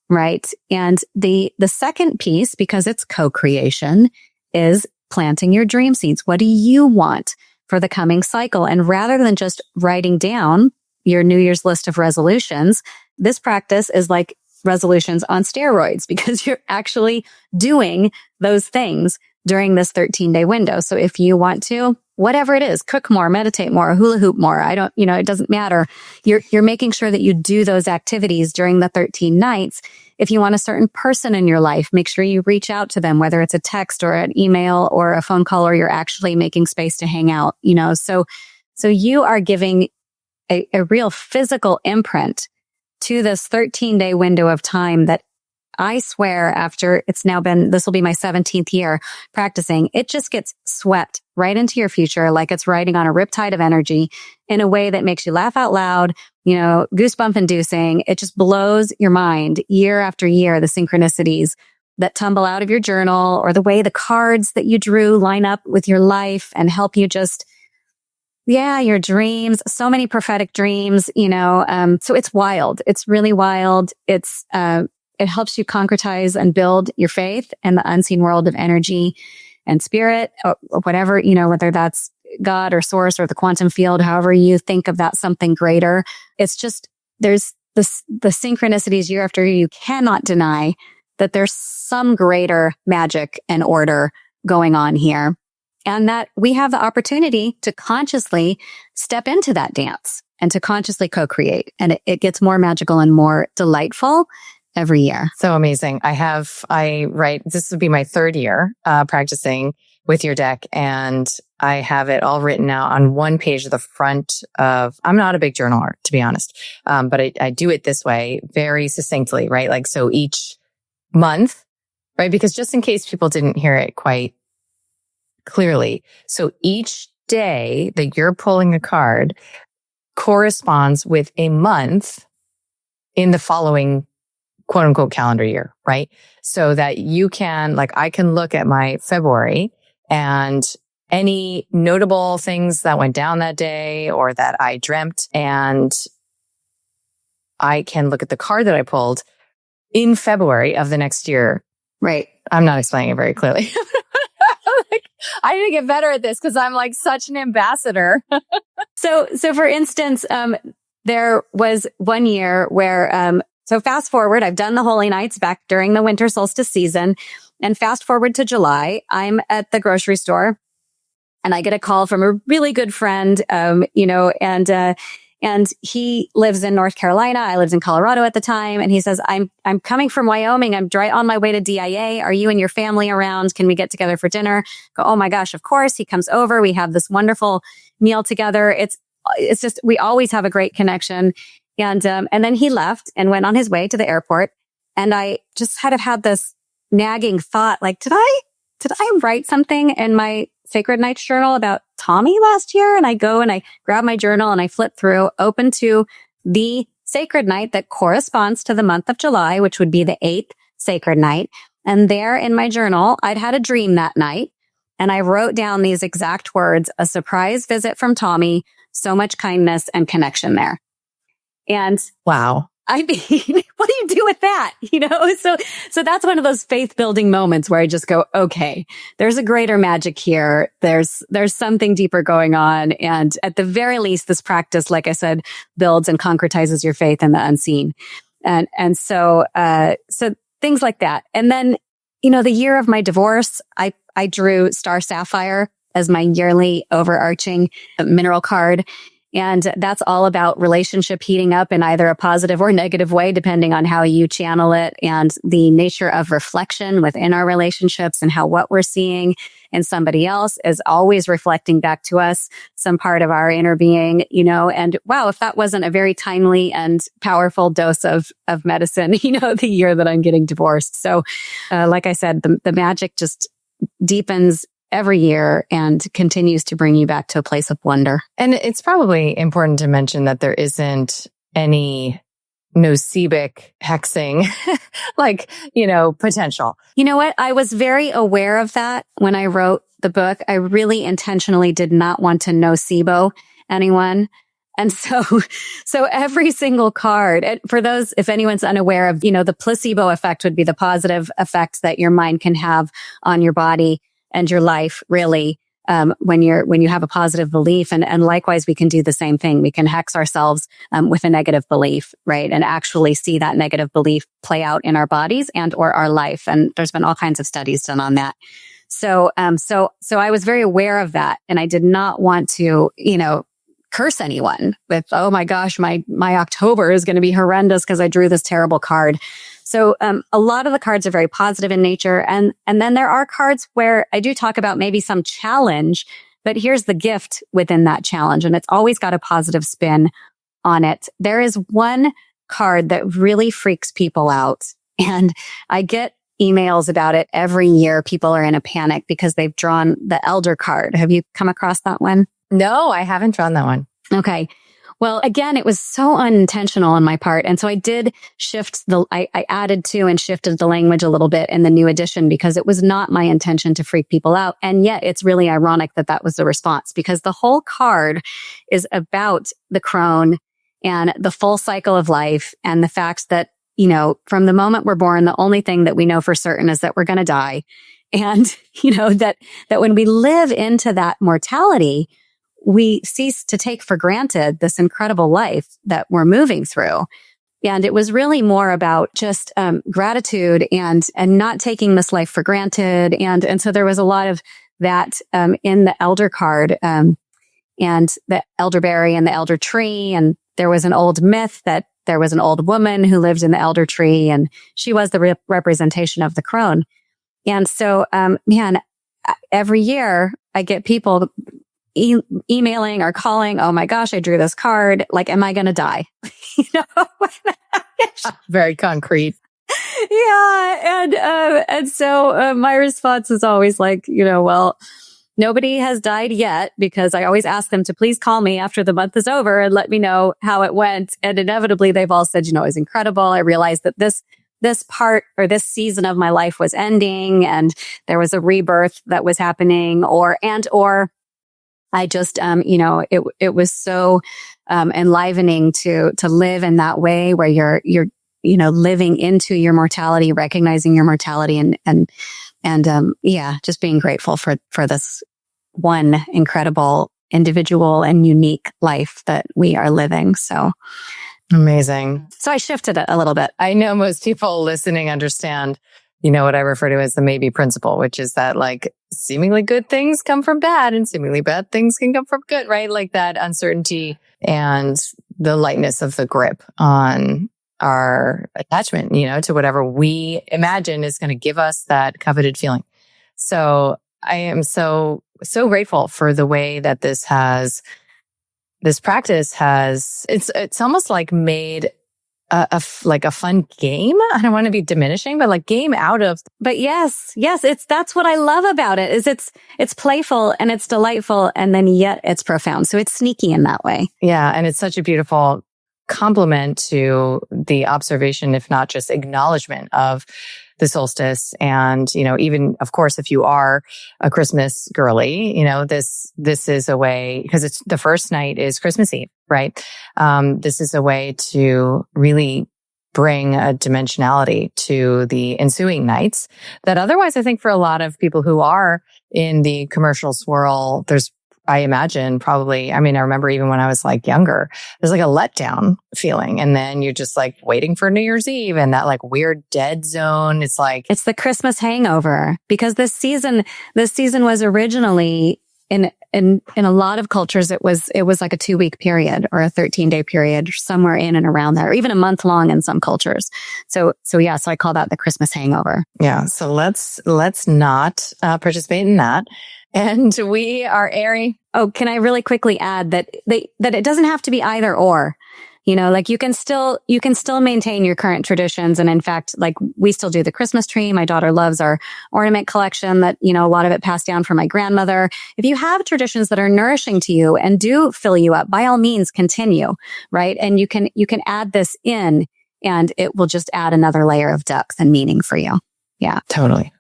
right? And the second piece, because it's co-creation, is planting your dream seeds. What do you want for the coming cycle? And rather than just writing down your New Year's list of resolutions, this practice is like resolutions on steroids because you're actually doing those things during this 13-day window. So if you want to, whatever it is, cook more, meditate more, hula hoop more, it doesn't matter. You're making sure that you do those activities during the 13 nights. If you want a certain person in your life, make sure you reach out to them, whether it's a text or an email or a phone call, or you're actually making space to hang out, So you are giving a real physical imprint to this 13-day window of time that I swear after this will be my 17th year practicing, it just gets swept right into your future like it's riding on a riptide of energy in a way that makes you laugh out loud, goosebump inducing. It just blows your mind year after year, the synchronicities that tumble out of your journal or the way the cards that you drew line up with your life and help you your dreams, so many prophetic dreams, so it's wild. It's really wild. It helps you concretize and build your faith in the unseen world of energy and spirit, or whatever, whether that's God or source or the quantum field, however you think of that something greater. It's just, there's the synchronicities year after year. You cannot deny that there's some greater magic and order going on here, and that we have the opportunity to consciously step into that dance and to consciously co-create. And it gets more magical and more delightful every year. So amazing. This would be my third year practicing with your deck, and I have it all written out on one page of the front of, I'm not a big journaler, to be honest. But I do it this way very succinctly, right? Like, so each month, right? Because just in case people didn't hear it quite clearly. So each day that you're pulling a card corresponds with a month in the following quote unquote calendar year, right? So that you can, I can look at my February and any notable things that went down that day or that I dreamt, and I can look at the card that I pulled in February of the next year. Right. I'm not explaining it very clearly. I need to get better at this because I'm such an ambassador. So for instance, there was one year where, so fast forward, I've done the Holy Nights back during the winter solstice season, and fast forward to July, I'm at the grocery store and I get a call from a really good friend, and he lives in North Carolina. I lived in Colorado at the time. And he says, I'm coming from Wyoming. I'm right on my way to DIA. Are you and your family around? Can we get together for dinner? Go, oh my gosh, of course. He comes over. We have this wonderful meal together. It's just, we always have a great connection. And then he left and went on his way to the airport. And I just had this nagging thought, did I write something in my Sacred Nights journal about Tommy last year? And I go and I grab my journal and I flip through, open to the Sacred Night that corresponds to the month of July, which would be the 8th Sacred Night. And there in my journal, I'd had a dream that night. And I wrote down these exact words: a surprise visit from Tommy, so much kindness and connection there. And wow. I mean, what do you do with that? So that's one of those faith building moments where I just go, okay, there's a greater magic here. There's something deeper going on. And at the very least, this practice, like I said, builds and concretizes your faith in the unseen. And so things like that. And then, the year of my divorce, I drew Star Sapphire as my yearly overarching mineral card. And that's all about relationship heating up in either a positive or negative way, depending on how you channel it, and the nature of reflection within our relationships and how what we're seeing in somebody else is always reflecting back to us some part of our inner being, and wow, if that wasn't a very timely and powerful dose of medicine, the year that I'm getting divorced. So, like I said, the magic just deepens every year and continues to bring you back to a place of wonder. And it's probably important to mention that there isn't any nocibic hexing, potential. You know what? I was very aware of that when I wrote the book. I really intentionally did not want to nocebo anyone. And so every single card, and for those, if anyone's unaware of, the placebo effect would be the positive effects that your mind can have on your body and your life, really, when you have a positive belief. And likewise, we can do the same thing. We can hex ourselves with a negative belief, right? And actually see that negative belief play out in our bodies and or our life. And there's been all kinds of studies done on that. So I was very aware of that, and I did not want to, curse anyone with, oh my gosh, my October is going to be horrendous because I drew this terrible card. So a lot of the cards are very positive in nature. And then there are cards where I do talk about maybe some challenge, but here's the gift within that challenge. And it's always got a positive spin on it. There is one card that really freaks people out. And I get emails about it every year. People are in a panic because they've drawn the elder card. Have you come across that one? No, I haven't drawn that one. Okay. Well, again, it was so unintentional on my part. And so I did shift I added to and shifted the language a little bit in the new edition because it was not my intention to freak people out. And yet it's really ironic that that was the response because the whole card is about the crone and the full cycle of life and the fact that, you know, from the moment we're born, the only thing that we know for certain is that we're going to die. And, you know, that when we live into that mortality, we cease to take for granted this incredible life that we're moving through. And it was really more about just gratitude and not taking this life for granted. And so there was a lot of that in the elder card and the elderberry and the elder tree. And there was an old myth that there was an old woman who lived in the elder tree, and she was the representation of the crone. And so, every year I get people emailing or calling, oh my gosh, I drew this card. Like, am I going to die? You know? Very concrete. Yeah. And so my response is always like, you know, well, nobody has died yet because I always ask them to please call me after the month is over and let me know how it went. And inevitably they've all said, you know, it was incredible. I realized that this part or this season of my life was ending and there was a rebirth that was happening or I just, you know, it was so, enlivening to live in that way where you're, you know, living into your mortality, recognizing your mortality and just being grateful for this one incredible individual and unique life that we are living. So amazing. So I shifted it a little bit. I know most people listening understand, you know, what I refer to as the maybe principle, which is that like seemingly good things come from bad and seemingly bad things can come from good, right? Like that uncertainty and the lightness of the grip on our attachment, you know, to whatever we imagine is going to give us that coveted feeling. So I am so grateful for the way that this practice has, it's almost like made a fun game. I don't want to be diminishing, but like game out of. But yes, that's what I love about it is it's playful and it's delightful and then yet it's profound. So it's sneaky in that way. Yeah. And it's such a beautiful complement to the observation, if not just acknowledgement of the solstice. And, you know, even of course, if you are a Christmas girly, you know, this is a way because it's the first night is Christmas Eve, right? This is a way to really bring a dimensionality to the ensuing nights that otherwise I think for a lot of people who are in the commercial swirl, I imagine probably, I mean, I remember even when I was like younger, there's like a letdown feeling. And then you're just like waiting for New Year's Eve and that like weird dead zone. It's like, it's the Christmas hangover because this season was originally in a lot of cultures, it was like a 2-week period or a 13-day period, somewhere in and around that, or even a month long in some cultures. So I call that the Christmas hangover. Yeah. So let's not participate in that. And we are airing. Oh, can I really quickly add that it doesn't have to be either or, you know, like you can still maintain your current traditions. And in fact, like we still do the Christmas tree. My daughter loves our ornament collection that, you know, a lot of it passed down from my grandmother. If you have traditions that are nourishing to you and do fill you up, by all means, continue, right? And you can add this in and it will just add another layer of depth and meaning for you. Yeah. Totally.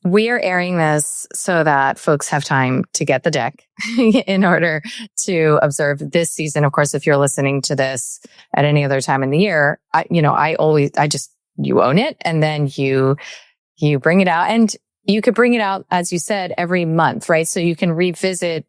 We are airing this so that folks have time to get the deck in order to observe this season. Of course, if you're listening to this at any other time in the year, you own it and then you bring it out and you could bring it out, as you said, every month, right? So you can revisit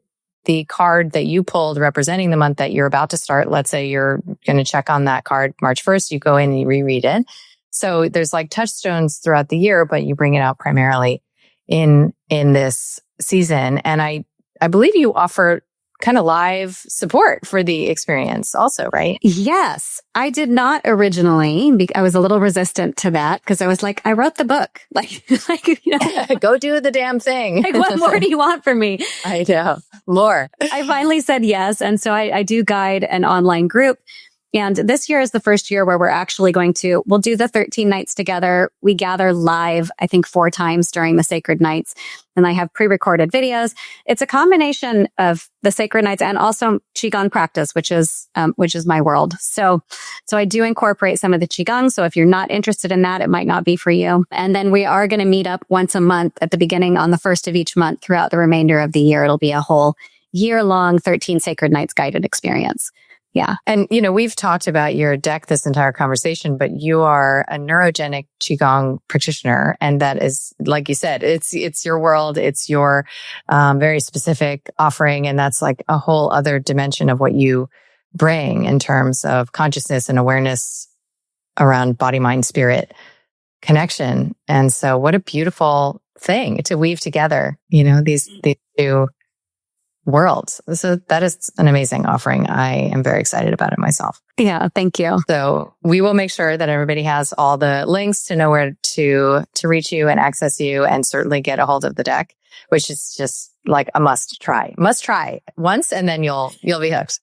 the card that you pulled representing the month that you're about to start. Let's say you're going to check on that card March 1st, you go in and you reread it. So there's like touchstones throughout the year, but you bring it out primarily in this season. And I believe you offer kind of live support for the experience also, right? Yes. I did not originally. I was a little resistant to that because I was like, I wrote the book. Like, you know, go do the damn thing. Like, what more do you want from me? I know. More. I finally said yes. And so I do guide an online group. And this year is the first year where we'll do the 13 nights together. We gather live, I think 4 times during the sacred nights. And I have pre-recorded videos. It's a combination of the sacred nights and also Qigong practice, which is my world. So I do incorporate some of the Qigong. So if you're not interested in that, it might not be for you. And then we are going to meet up once a month at the beginning on the first of each month throughout the remainder of the year. It'll be a whole year-long 13 sacred nights guided experience. Yeah. And, we've talked about your deck this entire conversation, but you are a neurogenic Qigong practitioner. And that is, like you said, it's your world. It's your very specific offering. And that's like a whole other dimension of what you bring in terms of consciousness and awareness around body, mind, spirit connection. And so what a beautiful thing to weave together, these two worlds. So that is an amazing offering. I am very excited about it myself. Yeah, thank you. So we will make sure that everybody has all the links to know where to reach you and access you, and certainly get a hold of the deck, which is just like a must try once, and then you'll be hooked.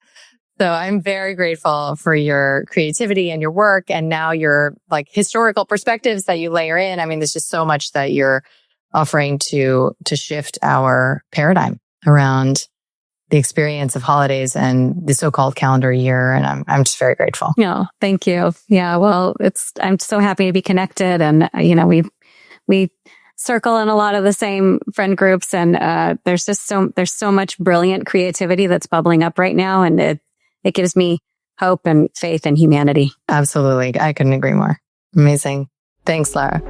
So I'm very grateful for your creativity and your work, and now your like historical perspectives that you layer in. I mean, there's just so much that you're offering to shift our paradigm around the experience of holidays and the so-called calendar year. And I'm just very grateful. Yeah, thank you. Yeah, well, I'm so happy to be connected. And, we circle in a lot of the same friend groups, and there's so much brilliant creativity that's bubbling up right now. And it gives me hope and faith in humanity. Absolutely. I couldn't agree more. Amazing. Thanks, Lara.